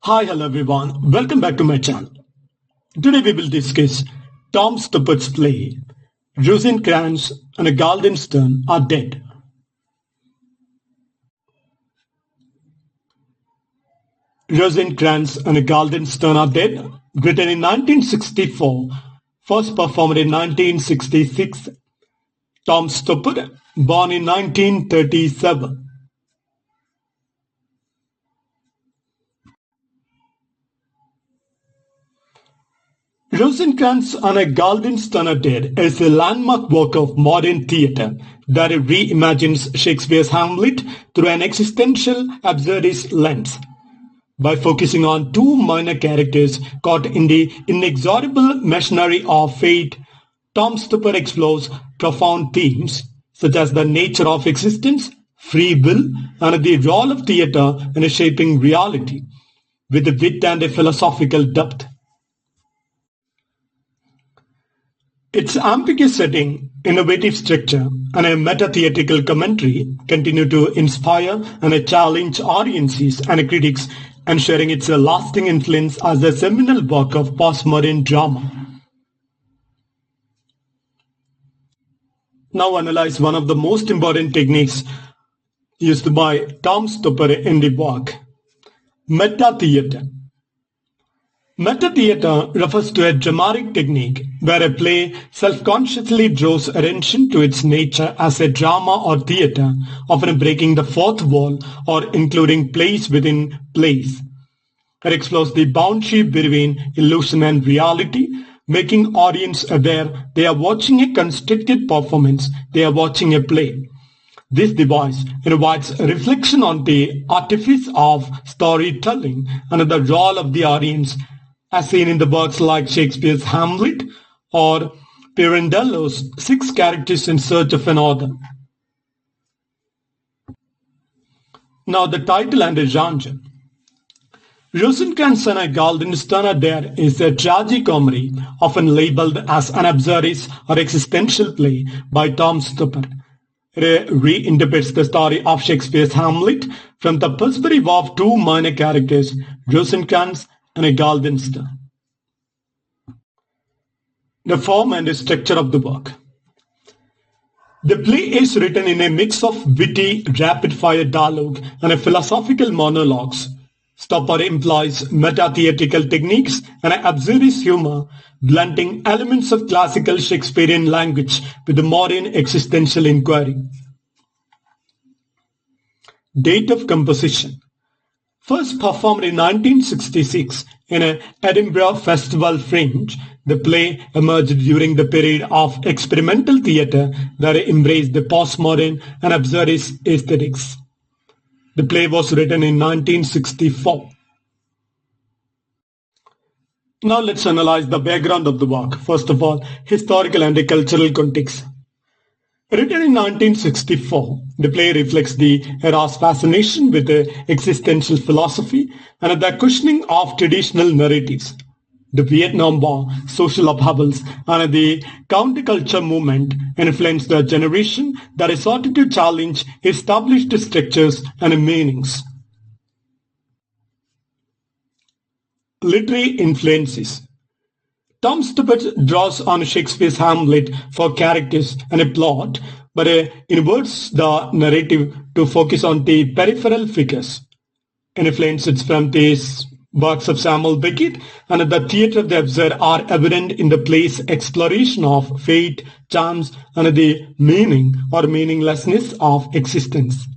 Hi, hello everyone. Welcome back to my channel. Today we will discuss Tom Stoppard's play Rosencrantz and Guildenstern are dead. Rosencrantz and Guildenstern are dead, written in 1964, first performed in 1966. Tom Stoppard, born in 1937. Rosencrantz and Guildenstern are Dead is a landmark work of modern theatre that reimagines Shakespeare's Hamlet through an existential absurdist lens. By focusing on two minor characters caught in the inexorable machinery of fate, Tom Stoppard explores profound themes such as the nature of existence, free will, and the role of theatre in shaping reality, with a wit and a philosophical depth. Its ambiguous setting, innovative structure, and a meta-theatrical commentary continue to inspire and challenge audiences and critics, ensuring its lasting influence as a seminal work of postmodern drama. Now analyze one of the most important techniques used by Tom Stoppard in the work, meta-theatre. Meta-theatre refers to a dramatic technique where a play self-consciously draws attention to its nature as a drama or theatre, often breaking the fourth wall or including plays within plays. It explores the boundary between illusion and reality, making audience aware they are watching a constructed performance, they are watching a play. This device invites reflection on the artifice of storytelling and the role of the audience, as seen in the works like Shakespeare's Hamlet or Pirandello's Six Characters in Search of an Author. Now the title and the genre. Rosencrantz and Guildenstern are Dead is a tragicomedy, often labeled as an absurdist or existential play by Tom Stoppard. It reinterprets the story of Shakespeare's Hamlet from the perspective of two minor characters, Rosencrantz and Guildenstern. The form and the structure of the work. The play is written in a mix of witty, rapid-fire dialogue and philosophical monologues. Stoppard employs meta-theatrical techniques and absurdist humor, blending elements of classical Shakespearean language with the modern existential inquiry. Date of composition. First performed in 1966 in an Edinburgh Festival Fringe, the play emerged during the period of experimental theatre that embraced the postmodern and absurdist aesthetics. The play was written in 1964. Now let's analyze the background of the work. First of all, historical and cultural context. Written in 1964, the play reflects the era's fascination with existential philosophy and the questioning of traditional narratives. The Vietnam War, social upheavals, and the counterculture movement influenced a generation that sought to challenge established structures and meanings. Literary influences. Tom Stoppard draws on Shakespeare's Hamlet for characters and a plot, but inverts the narrative to focus on the peripheral figures. Influences from these works of Samuel Beckett and the theatre of the absurd are evident in the play's exploration of fate, chance, and the meaning or meaninglessness of existence.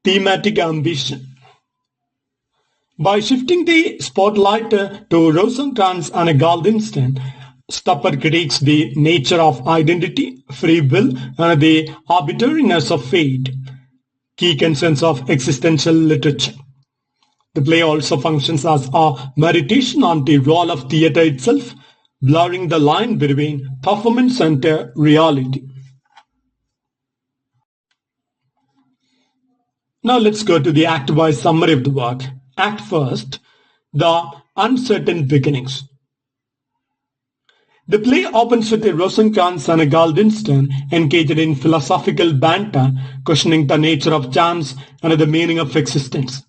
Thematic ambition. By shifting the spotlight to Rosencrantz and Guildenstern, Stoppard critiques the nature of identity, free will, and the arbitrariness of fate, key concerns of existential literature. The play also functions as a meditation on the role of theatre itself, blurring the line between performance and reality. Now let's go to the act-wise summary of the work. Act first, the uncertain beginnings. The play opens with a Rosencrantz and a Guildenstern engaged in philosophical banter, questioning the nature of chance and the meaning of existence.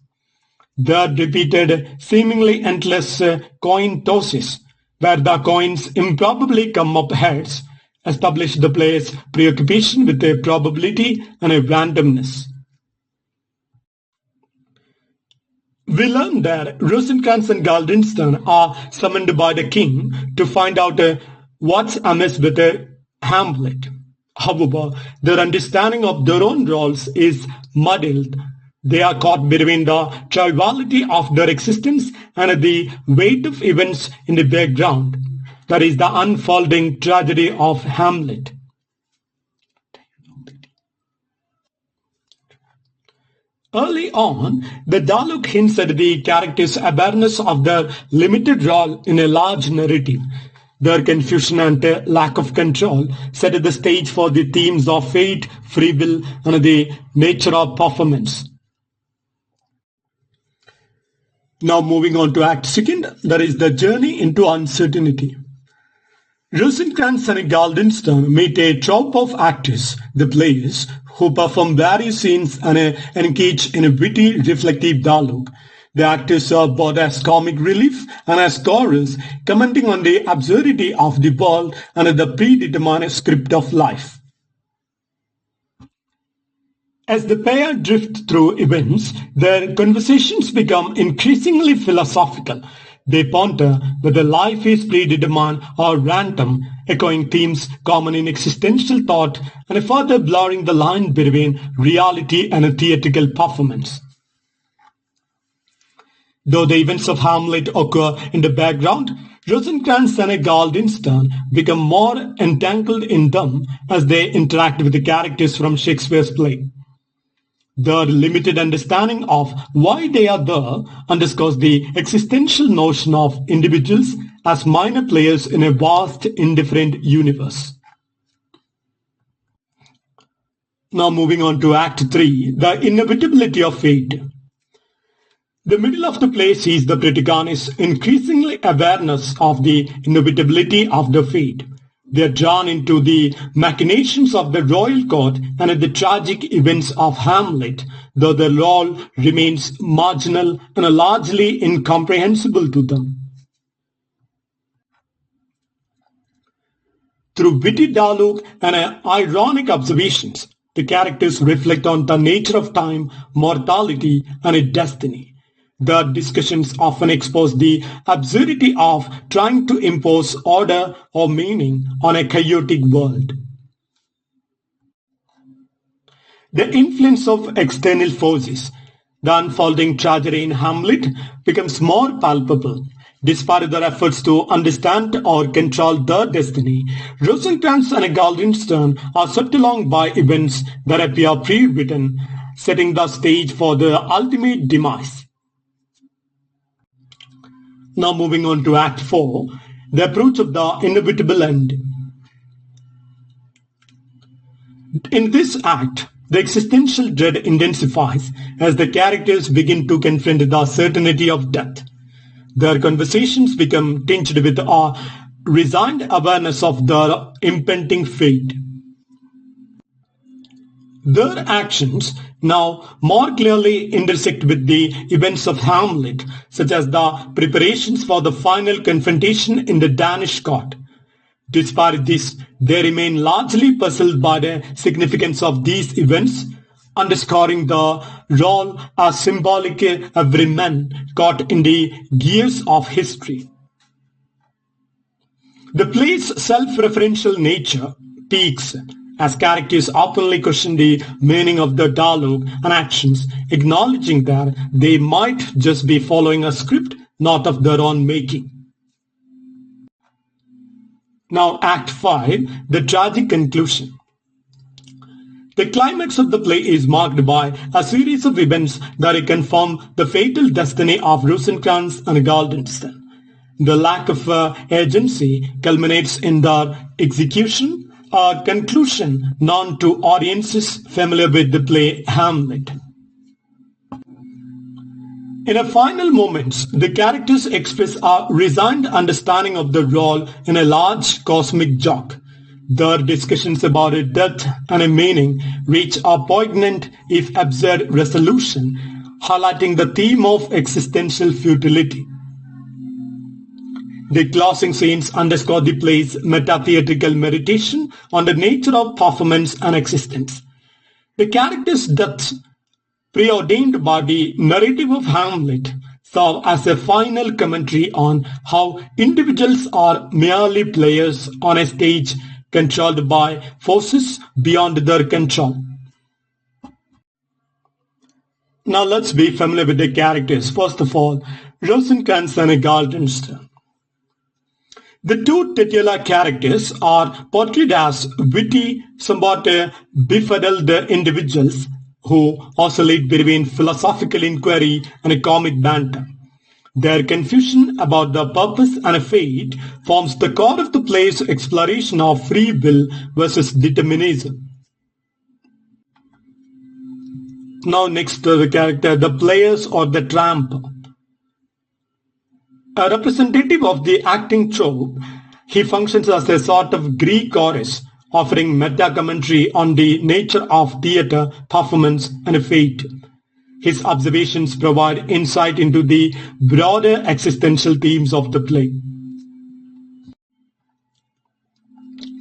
The repeated, seemingly endless coin tosses, where the coins improbably come up heads, establish the play's preoccupation with a probability and a randomness. We learn that Rosencrantz and Guildenstern are summoned by the king to find out what's amiss with Hamlet. However, their understanding of their own roles is muddled. They are caught between the triviality of their existence and the weight of events in the background. That is the unfolding tragedy of Hamlet. Early on, the dialogue hints at the characters' awareness of their limited role in a large narrative. Their confusion and lack of control set the stage for the themes of fate, free will, and the nature of performance. Now moving on to Act 2, that is the journey into uncertainty. Rosencrantz and Guildenstern meet a troupe of actors, the players, who perform various scenes and engage in a witty, reflective dialogue. The actors serve both as comic relief and as chorus, commenting on the absurdity of the world and the predetermined script of life. As the pair drift through events, their conversations become increasingly philosophical. They ponder whether life is predetermined or random, echoing themes common in existential thought and further blurring the line between reality and a theatrical performance. Though the events of Hamlet occur in the background, Rosencrantz and Guildenstern become more entangled in them as they interact with the characters from Shakespeare's play. Their limited understanding of why they are there underscores the existential notion of individuals as minor players in a vast, indifferent universe. Now moving on to Act 3, the inevitability of fate. The middle of the play sees the protagonist's increasingly awareness of the inevitability of their fate. They are drawn into the machinations of the royal court and the tragic events of Hamlet, though their role remains marginal and largely incomprehensible to them. Through witty dialogue and ironic observations, the characters reflect on the nature of time, mortality, and destiny. The discussions often expose the absurdity of trying to impose order or meaning on a chaotic world. The influence of external forces, the unfolding tragedy in Hamlet, becomes more palpable. Despite their efforts to understand or control their destiny, Rosencrantz and Guildenstern are swept along by events that appear pre-written, setting the stage for their ultimate demise. Now moving on to Act 4, the approach of the inevitable end. In this act, the existential dread intensifies as the characters begin to confront the certainty of death. Their conversations become tinged with a resigned awareness of their impending fate. Their actions now more clearly intersect with the events of Hamlet, such as the preparations for the final confrontation in the Danish court. Despite this, they remain largely puzzled by the significance of these events, underscoring the role as symbolic every man caught in the gears of history. The play's self-referential nature peaks as characters openly question the meaning of their dialogue and actions, acknowledging that they might just be following a script not of their own making. Now Act 5, the tragic conclusion. The climax of the play is marked by a series of events that confirm the fatal destiny of Rosencrantz and Guildenstern. The lack of agency culminates in their execution, a conclusion known to audiences familiar with the play Hamlet. In the final moments, the characters express a resigned understanding of the role in a large cosmic joke. Their discussions about a death and a meaning reach a poignant, if absurd, resolution, highlighting the theme of existential futility. The closing scenes underscore the play's meta-theatrical meditation on the nature of performance and existence. The characters' deaths, preordained by the narrative of Hamlet, serve as a final commentary on how individuals are merely players on a stage controlled by forces beyond their control. Now let's be familiar with the characters. First of all, Rosencrantz and Guildenstern. The two titular characters are portrayed as witty, somewhat befuddled individuals who oscillate between philosophical inquiry and a comic banter. Their confusion about the purpose and fate forms the core of the play's exploration of free will versus determinism. Now next to the character, the players or the tramp. A representative of the acting trope, he functions as a sort of Greek chorus, offering meta-commentary on the nature of theatre, performance, and fate. His observations provide insight into the broader existential themes of the play.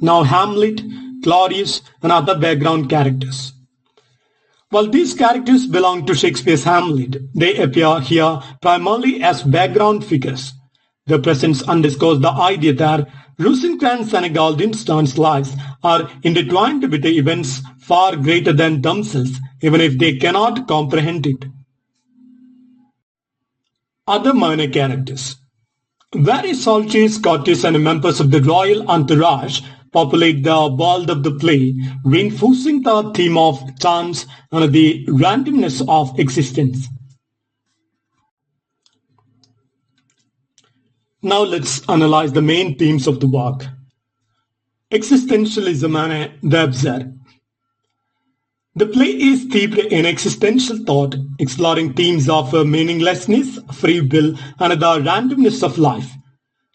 Now Hamlet, Claudius, and other background characters. While these characters belong to Shakespeare's Hamlet, they appear here primarily as background figures. Their presence underscores the idea that Rosencrantz and Guildenstern's lives are intertwined with the events far greater than themselves, even if they cannot comprehend it. Other minor characters. Various soldiers, courtiers, and members of the royal entourage populate the world of the play, reinforcing the theme of chance and the randomness of existence. Now let's analyze the main themes of the work. Existentialism and the absurd. The play is steeped in existential thought, exploring themes of meaninglessness, free will, and the randomness of life.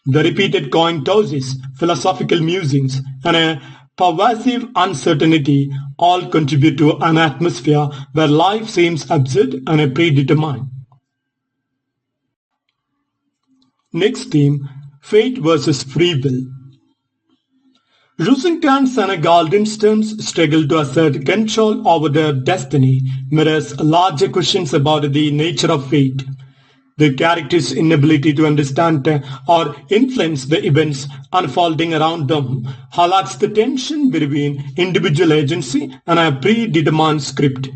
The repeated coin tosses, philosophical musings, and a pervasive uncertainty all contribute to an atmosphere where life seems absurd and predetermined. Next theme, fate versus free will. Rosencrantz and Guildenstern's struggle to assert control over their destiny mirrors larger questions about the nature of fate. The characters' inability to understand or influence the events unfolding around them highlights the tension between individual agency and a predetermined script.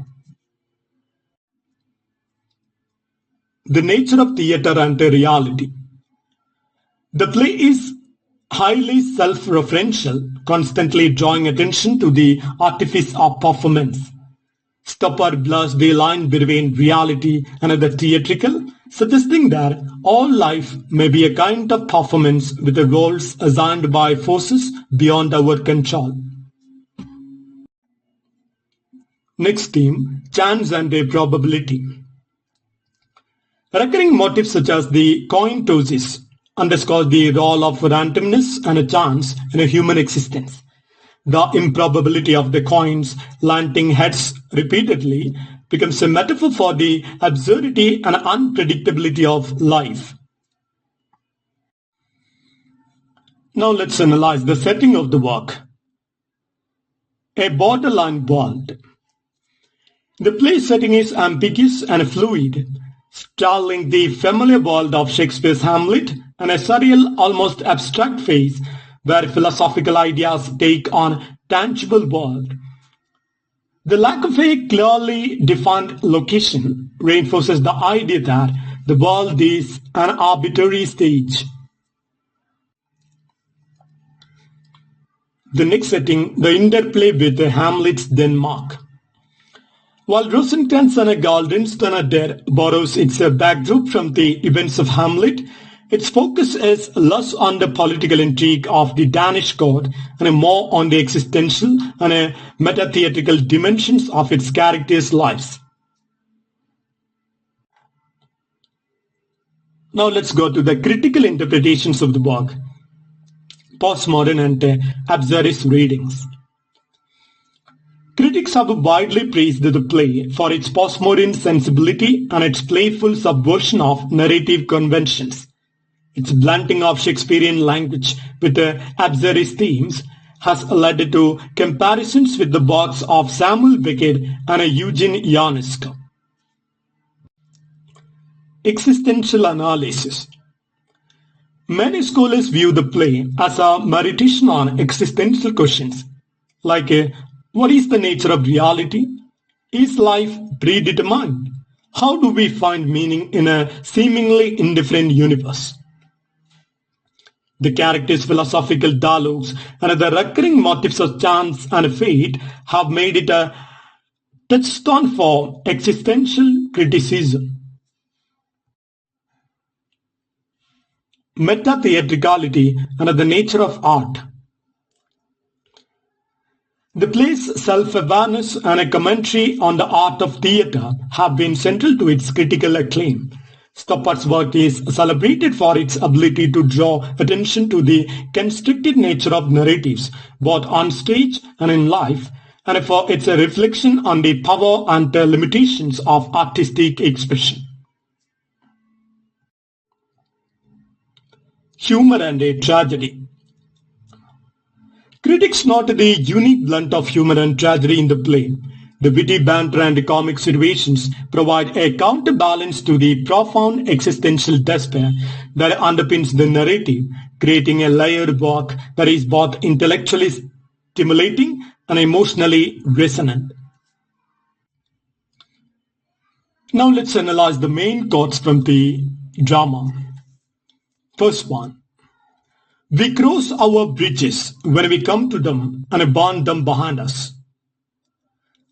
The nature of theatre and reality. The play is highly self-referential, constantly drawing attention to the artifice of performance. Stoppard blurs the line between reality and the theatrical, suggesting that all life may be a kind of performance with the roles assigned by forces beyond our control. Next theme, chance and probability. Recurring motifs such as the coin tosses underscore the role of randomness and a chance in a human existence. The improbability of the coins landing heads repeatedly becomes a metaphor for the absurdity and unpredictability of life. Now let's analyze the setting of the work. A borderline world. The play setting is ambiguous and fluid, straddling the familiar world of Shakespeare's Hamlet and a surreal, almost abstract phase where philosophical ideas take on tangible world. The lack of a clearly defined location reinforces the idea that the world is an arbitrary stage. The next setting, the interplay with Hamlet's Denmark. While Rosencrantz and Guildenstern borrows its backdrop from the events of Hamlet, its focus is less on the political intrigue of the Danish court and more on the existential and meta-theatrical dimensions of its characters' lives. Now let's go to the critical interpretations of the work, postmodern and absurdist readings. Critics have widely praised the play for its postmodern sensibility and its playful subversion of narrative conventions. Its blunting of Shakespearean language with the absurdist themes has led to comparisons with the works of Samuel Beckett and Eugene Ionesco. Existential analysis. Many scholars view the play as a meditation on existential questions, like what is the nature of reality? Is life predetermined? How do we find meaning in a seemingly indifferent universe? The characters' philosophical dialogues and the recurring motifs of chance and fate have made it a touchstone for existential criticism. Meta-theatricality and the nature of art. The play's self-awareness and a commentary on the art of theatre have been central to its critical acclaim. Stoppard's work is celebrated for its ability to draw attention to the constricted nature of narratives, both on stage and in life, and for its reflection on the power and the limitations of artistic expression. Humor and a tragedy. Critics note the unique blend of humor and tragedy in the play. The witty banter and comic situations provide a counterbalance to the profound existential despair that underpins the narrative, creating a layered work that is both intellectually stimulating and emotionally resonant. Now let's analyze the main quotes from the drama. First one. We cross our bridges when we come to them and burn them behind us.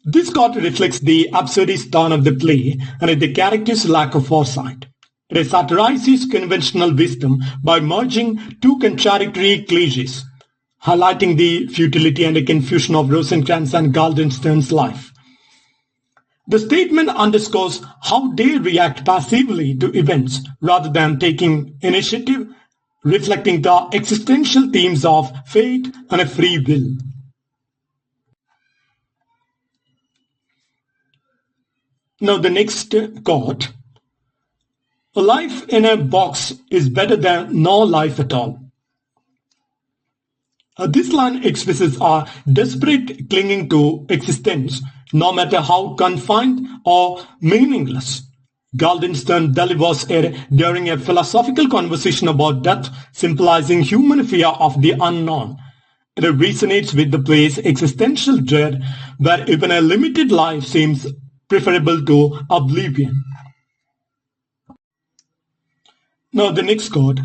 This quote reflects the absurdist tone of the play and the character's lack of foresight. It satirizes conventional wisdom by merging two contradictory cliches, highlighting the futility and the confusion of Rosencrantz and Guildenstern's life. The statement underscores how they react passively to events rather than taking initiative, reflecting the existential themes of fate and free will. Now the next quote. A life in a box is better than no life at all. This line expresses our desperate clinging to existence, no matter how confined or meaningless. Guildenstern delivers it during a philosophical conversation about death, symbolizing human fear of the unknown. It resonates with the play's existential dread, where even a limited life seems preferable to oblivion. Now the next quote.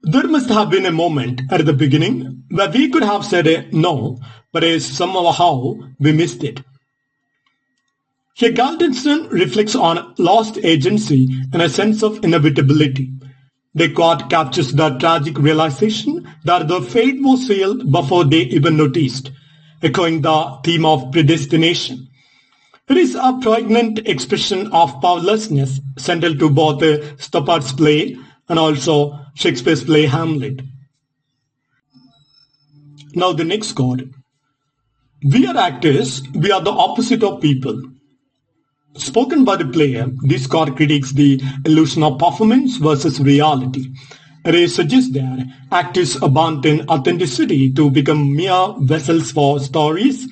There must have been a moment at the beginning where we could have said no, but somehow we missed it. Here Guildenstern reflects on lost agency and a sense of inevitability. The quote captures the tragic realization that the fate was sealed before they even noticed, echoing the theme of predestination. It is a pregnant expression of powerlessness central to both Stoppard's play and also Shakespeare's play Hamlet. Now the next quote. We are actors, we are the opposite of people. Spoken by the player, this quote critiques the illusion of performance versus reality. It suggests that actors abandon authenticity to become mere vessels for stories,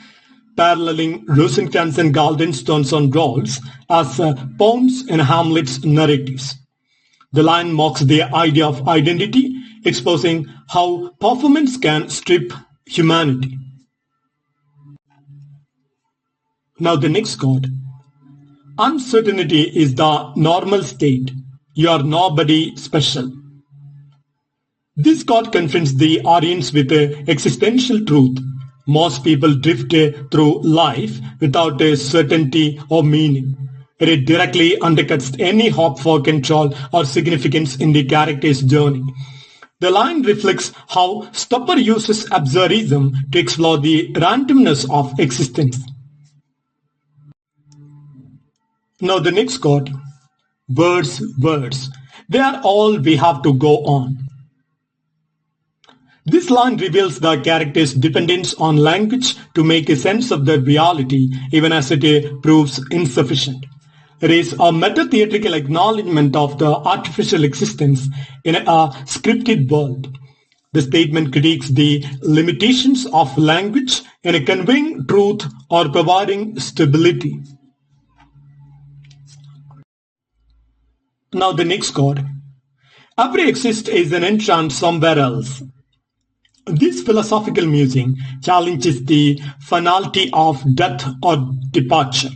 paralleling Rosencrantz and Guildenstern's own roles as pawns in Hamlet's narratives. The line mocks the idea of identity, exposing how performance can strip humanity. Now the next quote. Uncertainty is the normal state. You are nobody special. This quote confronts the audience with existential truth. Most people drift through life without a certainty or meaning. It directly undercuts any hope for control or significance in the character's journey. The line reflects how Stoppard uses absurdism to explore the randomness of existence. Now the next quote. Words, words. They are all we have to go on. This line reveals the character's dependence on language to make a sense of their reality, even as it proves insufficient. It is a meta-theatrical acknowledgement of the artificial existence in a scripted world. The statement critiques the limitations of language in conveying truth or providing stability. Now the next chord. Every exist is an entrance somewhere else. This philosophical musing challenges the finality of death or departure.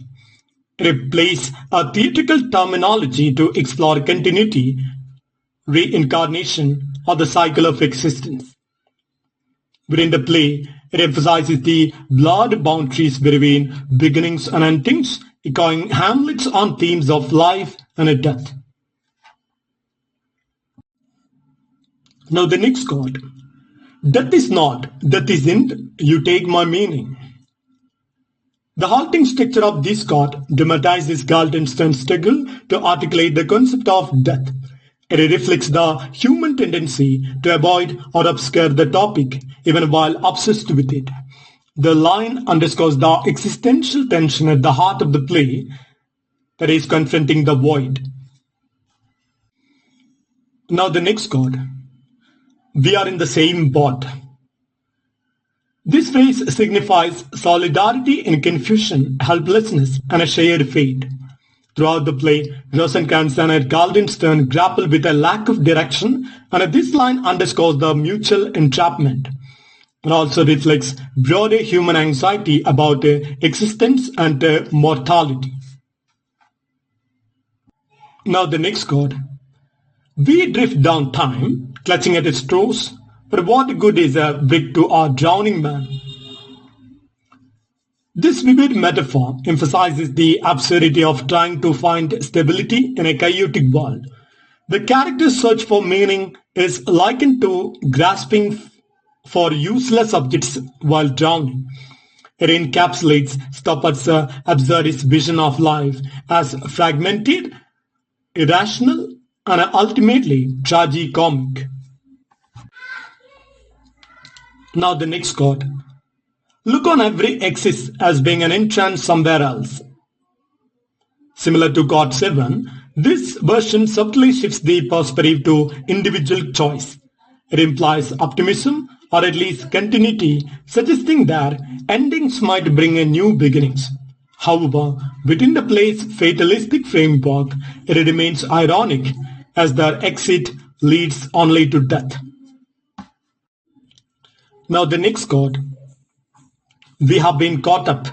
It employs a theatrical terminology to explore continuity, reincarnation, or the cycle of existence. Within the play, it emphasizes the blurred boundaries between beginnings and endings, echoing Hamlet's on themes of life and death. Now the next chord. Death is not, death isn't, you take my meaning. The halting structure of this chord dramatizes Guildenstern's struggle to articulate the concept of death. It reflects the human tendency to avoid or obscure the topic, even while obsessed with it. The line underscores the existential tension at the heart of the play, that is confronting the void. Now the next chord. We are in the same boat. This phrase signifies solidarity in confusion, helplessness, and a shared fate. Throughout the play, Rosencrantz and Guildenstern grapple with a lack of direction, and this line underscores the mutual entrapment. It also reflects broader human anxiety about existence and mortality. Now the next chord. We drift down time, clutching at its straws, but what good is a brig to our drowning man? This vivid metaphor emphasizes the absurdity of trying to find stability in a chaotic world. The character's search for meaning is likened to grasping for useless objects while drowning. It encapsulates Stoppard's absurdist vision of life as fragmented, irrational, and ultimately tragicomic. Now the next chord. Look on every axis as being an entrance somewhere else. Similar to chord 7, this version subtly shifts the perspective to individual choice. It implies optimism or at least continuity, suggesting that endings might bring a new beginnings. However, within the play's fatalistic framework, it remains ironic as their exit leads only to death. Now the next chord. We have been caught up.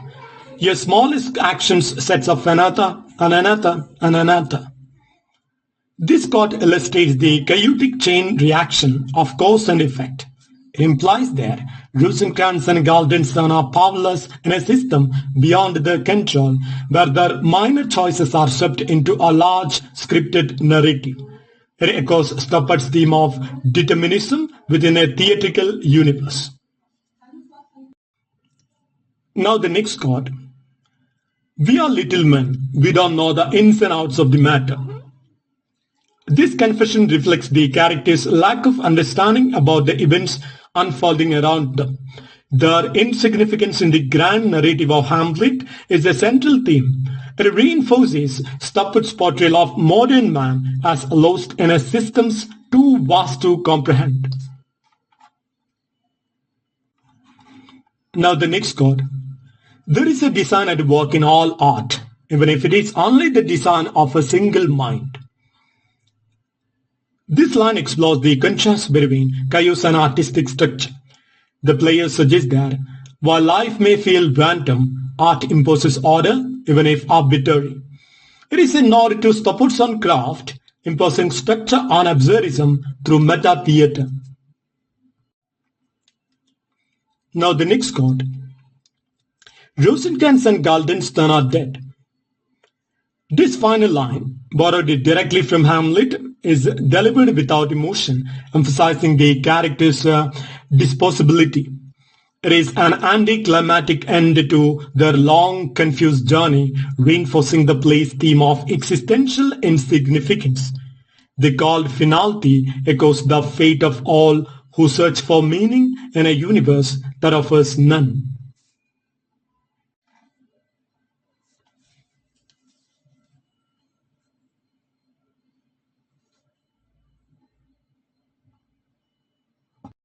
Your smallest actions sets off another, and another, and another. This chord illustrates the chaotic chain reaction of cause and effect. It implies that Rosencrantz and Guildenstern are powerless in a system beyond their control, where their minor choices are swept into a large scripted narrative. It echoes Stoppard's theme of determinism within a theatrical universe. Now the next chord. We are little men. We don't know the ins and outs of the matter. This confession reflects the character's lack of understanding about the events unfolding around them. Their insignificance in the grand narrative of Hamlet is a central theme. It reinforces Stoppard's portrayal of modern man as lost in a systems too vast to comprehend. Now the next chord. There is a design at work in all art, even if it is only the design of a single mind. This line explores the contrast between chaos and artistic structure. The player suggests that while life may feel random, art imposes order, even if arbitrary. It is a nod to Stoppard's own craft, imposing structure on absurdism through meta-theatre. Now the next chord. Rosencrantz and Guildenstern are dead. This final line, borrowed directly from Hamlet, is delivered without emotion, emphasizing the character's disposability. It is an anticlimactic end to their long, confused journey, reinforcing the play's theme of existential insignificance. The called finality echoes the fate of all who search for meaning in a universe that offers none.